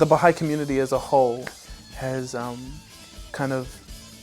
the Baha'i community as a whole has kind of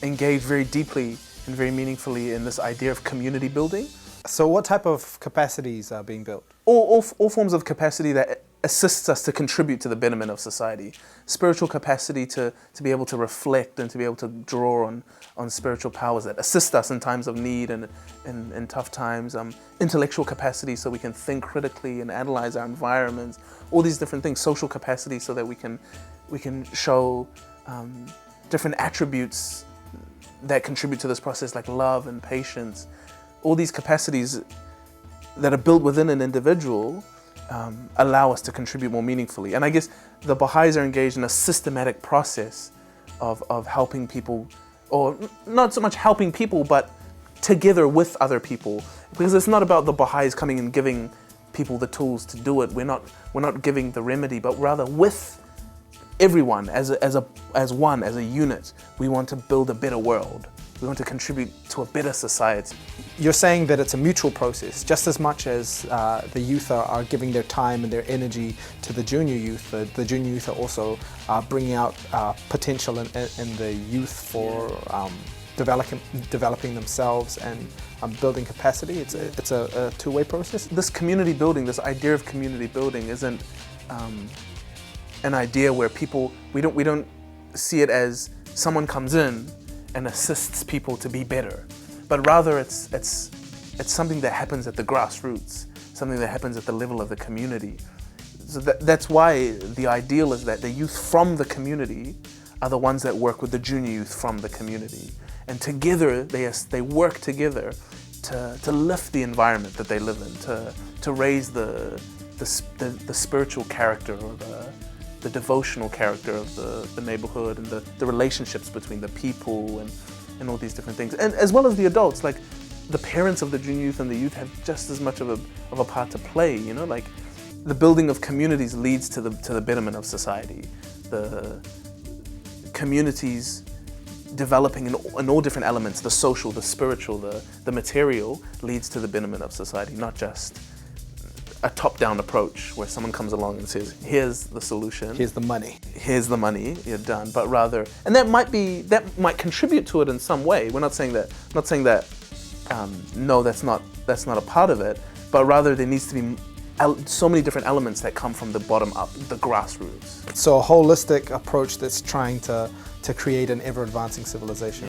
engaged very deeply and very meaningfully in this idea of community building. So what type of capacities are being built? All forms of capacity that assists us to contribute to the betterment of society. Spiritual capacity to be able to reflect and to be able to draw on spiritual powers that assist us in times of need and in tough times. Intellectual capacity so we can think critically and analyze our environments. All these different things. Social capacity so that we can show different attributes that contribute to this process, like love and patience. All these capacities that are built within an individual allow us to contribute more meaningfully. And I guess the Baha'is are engaged in a systematic process of helping people, or not so much helping people, but together with other people. Because it's not about the Baha'is coming and giving people the tools to do it. We're not giving the remedy, but rather with everyone as one, as a unit. We want to build a better world. We want to contribute to a better society. You're saying that it's a mutual process, just as much as the youth are giving their time and their energy to the junior youth. The junior youth are also bringing out potential in the youth for developing themselves and building capacity. It's a two-way process. This community building, this idea of community building, isn't an idea where we don't see it as someone comes in and assists people to be better, but rather it's something that happens at the grassroots, something that happens at the level of the community. So that's why the ideal is that the youth from the community are the ones that work with the junior youth from the community, and together they work together to lift the environment that they live in, to raise the spiritual character or the devotional character of the neighborhood and the relationships between the people and all these different things. And as well as the adults, like the parents of the junior youth and the youth have just as much of a part to play, you know, like the building of communities leads to the betterment of society. The communities developing in all different elements, the social, the spiritual, the material, leads to the betterment of society, not just a top-down approach where someone comes along and says, here's the solution. Here's the money. Here's the money, you're done. But rather, and that might contribute to it in some way. We're not saying that, no, that's not a part of it, but rather there needs to be so many different elements that come from the bottom up, the grassroots. So a holistic approach that's trying to create an ever-advancing civilization.